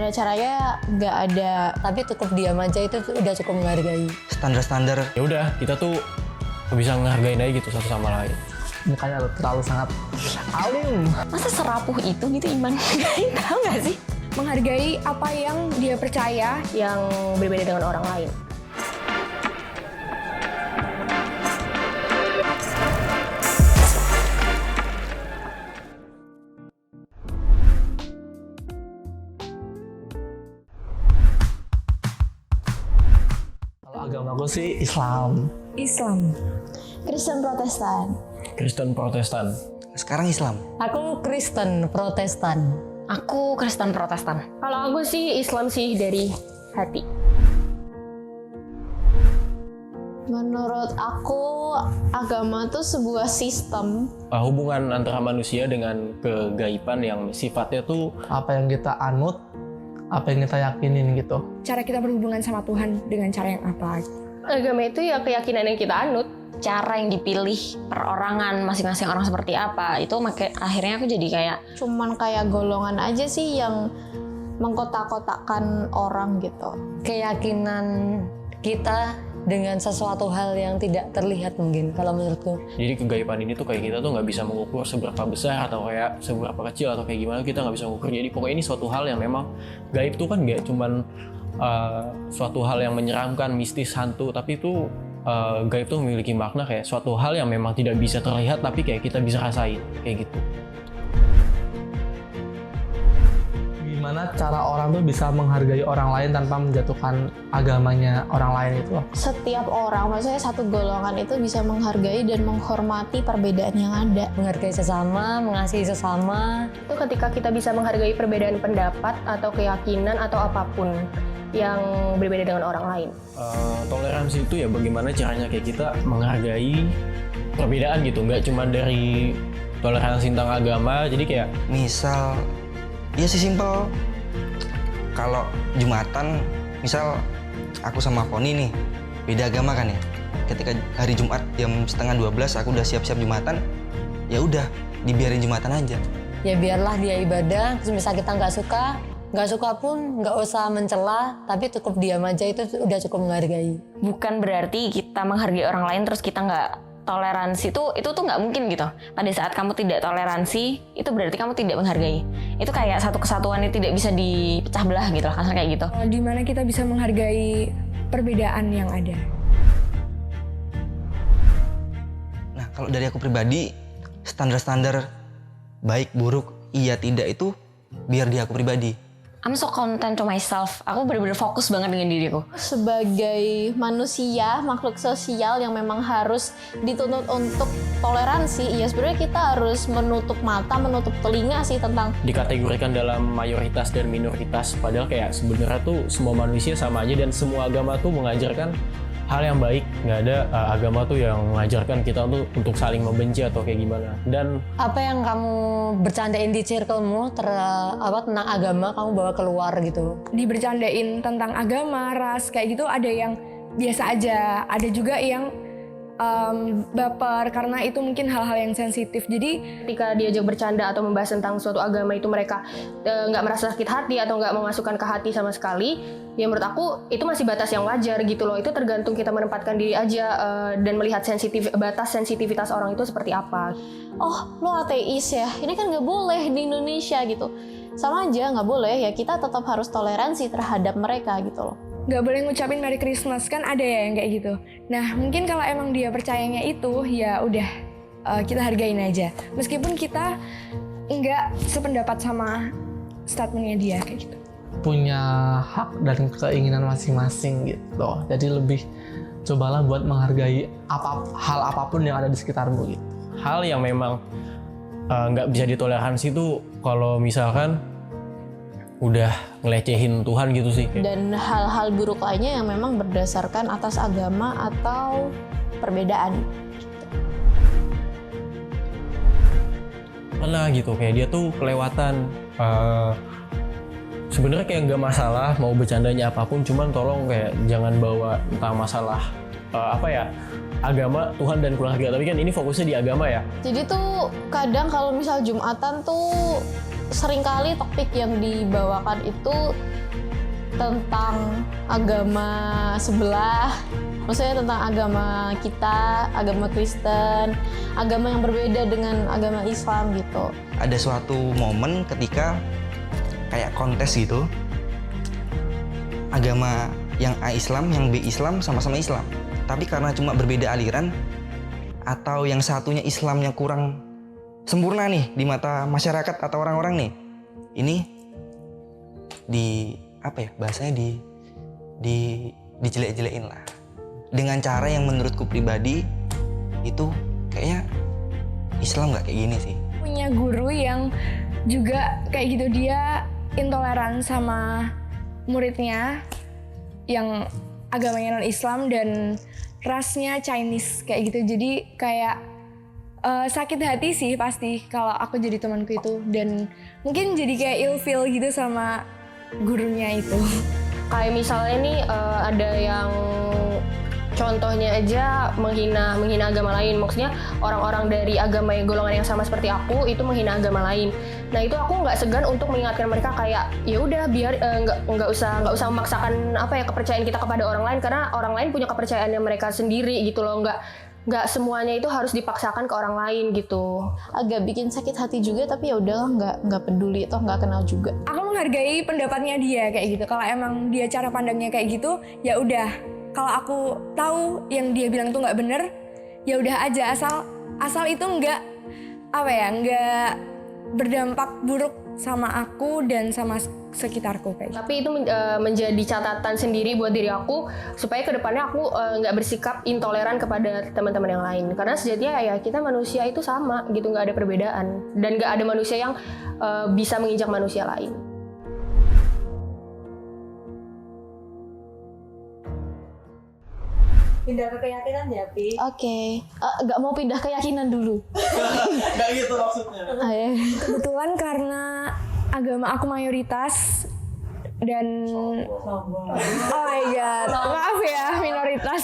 gimana caranya nggak ada, tapi cukup diam aja itu udah cukup menghargai. Standar-standar. Ya udah, kita tuh bisa ngehargain aja gitu satu sama lain. Mukanya terlalu sangat alim. Masa serapuh itu gitu iman? Tahu nggak sih? Menghargai apa yang dia percaya yang berbeda dengan orang lain. Kalau agamaku sih Islam. Kristen Protestan. Kristen Protestan. Sekarang Islam. Aku Kristen Protestan. Aku Kristen Protestan. Kalau aku sih Islam sih dari hati. Menurut aku agama tuh sebuah sistem. Hubungan antara manusia dengan kegaiban yang sifatnya tuh Apa yang kita anut, apa yang kita yakinin gitu. Cara kita berhubungan sama Tuhan dengan cara yang apa? Agama itu ya keyakinan yang kita anut. Cara yang dipilih perorangan masing-masing orang seperti apa itu akhirnya aku jadi kayak Cuman kayak golongan aja sih yang mengkotak-kotakkan orang gitu. Keyakinan kita dengan sesuatu hal yang tidak terlihat mungkin kalau menurutku. jadi kegaiban ini tuh kayak kita tuh nggak bisa mengukur seberapa besar atau kayak seberapa kecil atau kayak gimana, kita nggak bisa mengukur. Jadi pokoknya ini suatu hal yang memang gaib tuh kan nggak cuman suatu hal yang menyeramkan, mistis, hantu, tapi itu gaib tuh memiliki makna kayak suatu hal yang memang tidak bisa terlihat tapi kayak kita bisa rasain kayak gitu. Gimana cara orang tuh bisa menghargai orang lain tanpa menjatuhkan agamanya orang lain itu? Setiap orang, maksudnya satu golongan itu bisa menghargai dan menghormati perbedaan yang ada. Menghargai sesama, mengasihi sesama. Itu ketika kita bisa menghargai perbedaan pendapat atau keyakinan atau apapun yang berbeda dengan orang lain. Toleransi itu ya bagaimana caranya kayak kita menghargai perbedaan gitu, nggak cuma dari toleransi tentang agama. Jadi kayak Misal, ya sih simpel. Kalau Jumatan, misal aku sama Poni nih, beda agama kan ya. Ketika hari Jumat jam 11:30 aku udah siap-siap Jumatan, ya udah dibiarin Jumatan aja. Ya biarlah dia ibadah, terus misal kita nggak suka pun nggak usah mencela, tapi cukup diam aja itu udah cukup menghargai. bukan berarti kita menghargai orang lain terus kita nggak toleransi. Itu tuh nggak mungkin gitu. Pada saat kamu tidak toleransi itu berarti kamu tidak menghargai. Itu kayak satu kesatuan yang tidak bisa dipecah belah gitu lah, kasar kayak gitu. Di mana kita bisa menghargai perbedaan yang ada. Nah, kalau dari aku pribadi, standar-standar baik, buruk, iya, tidak itu biar di aku pribadi. I'm so content to myself. Aku benar-benar fokus banget dengan diriku. Sebagai manusia, makhluk sosial yang memang harus dituntut untuk toleransi, ya sebenarnya kita harus menutup mata, menutup telinga sih tentang dikategorikan dalam mayoritas dan minoritas, padahal kayak sebenarnya tuh semua manusia sama aja dan semua agama tuh mengajarkan hal yang baik. Nggak ada agama tuh yang mengajarkan kita untuk saling membenci atau kayak gimana. Dan apa yang kamu bercandain di circle-mu tentang agama kamu bawa keluar gitu. Dibercandain tentang agama, ras, kayak gitu ada yang biasa aja. Ada juga yang baper karena itu mungkin hal-hal yang sensitif. Jadi ketika diajak bercanda atau membahas tentang suatu agama itu mereka nggak merasa sakit hati atau nggak memasukkan ke hati sama sekali, ya menurut aku itu masih batas yang wajar gitu loh. Itu tergantung kita menempatkan diri aja dan melihat batas sensitivitas orang itu seperti apa. Oh, lo ateis ya? Ini kan nggak boleh di Indonesia gitu. Sama aja nggak boleh, ya kita tetap harus toleransi terhadap mereka gitu loh. Nggak boleh ngucapin Merry Christmas, kan ada ya yang kayak gitu. Nah mungkin kalau emang dia percayanya itu, ya udah kita hargain aja. Meskipun kita nggak sependapat sama statementnya dia kayak gitu. Punya hak dan keinginan masing-masing gitu. Jadi lebih cobalah buat menghargai hal apapun yang ada di sekitarmu gitu. hal yang memang nggak bisa ditoleransi tuh kalau misalkan udah ngelecehin Tuhan gitu sih. Dan hal-hal buruk lainnya yang memang berdasarkan atas agama atau perbedaan. Pernah gitu kayak dia tuh kelewatan. Sebenarnya kayak nggak masalah mau bercandanya apapun, cuman tolong kayak jangan bawa tentang masalah agama, Tuhan dan keluarga. Tapi kan ini fokusnya di agama ya. Jadi tuh kadang kalau misal Jumatan tuh seringkali topik yang dibawakan itu tentang agama sebelah, maksudnya tentang agama kita, agama Kristen, agama yang berbeda dengan agama Islam gitu. Ada suatu momen ketika kayak kontes gitu, agama yang A Islam, yang B Islam sama-sama Islam, tapi karena cuma berbeda aliran atau yang satunya Islam yang kurang sempurna nih di mata masyarakat atau orang-orang nih, ini bahasanya dijelek-jelekin lah dengan cara yang menurutku pribadi itu kayaknya Islam nggak kayak gini sih. Punya guru yang juga kayak gitu, dia intoleran sama muridnya yang agamanya non-Islam dan rasnya Chinese kayak gitu. Jadi kayak sakit hati sih pasti kalau aku jadi temanku itu, dan mungkin jadi kayak ilfeel gitu sama gurunya itu. Kayak misalnya nih ada yang contohnya aja menghina agama lain, maksudnya orang-orang dari agama yang golongan yang sama seperti aku itu menghina agama lain. Nah itu aku nggak segan untuk mengingatkan mereka kayak ya udah biar nggak usah memaksakan kepercayaan kita kepada orang lain, karena orang lain punya kepercayaannya mereka sendiri gitu loh, nggak semuanya itu harus dipaksakan ke orang lain gitu. Agak bikin sakit hati juga, tapi ya udahlah, nggak peduli, toh nggak kenal juga. Aku menghargai pendapatnya dia kayak gitu. Kalau emang dia cara pandangnya kayak gitu, ya udah. Kalau aku tahu yang dia bilang itu nggak bener, ya udah aja, asal itu nggak berdampak buruk sama aku dan sama sekitarku kayak gitu. Tapi itu menjadi catatan sendiri buat diri aku supaya kedepannya aku nggak bersikap intoleran kepada teman-teman yang lain, karena sejatinya ya kita manusia itu sama gitu, nggak ada perbedaan dan nggak ada manusia yang bisa menginjak manusia lain. Pindah ke keyakinan ya, Pi? Oke. Nggak mau pindah keyakinan dulu. Nggak gitu maksudnya. Kebetulan karena agama aku mayoritas dan oh my god, maaf ya minoritas.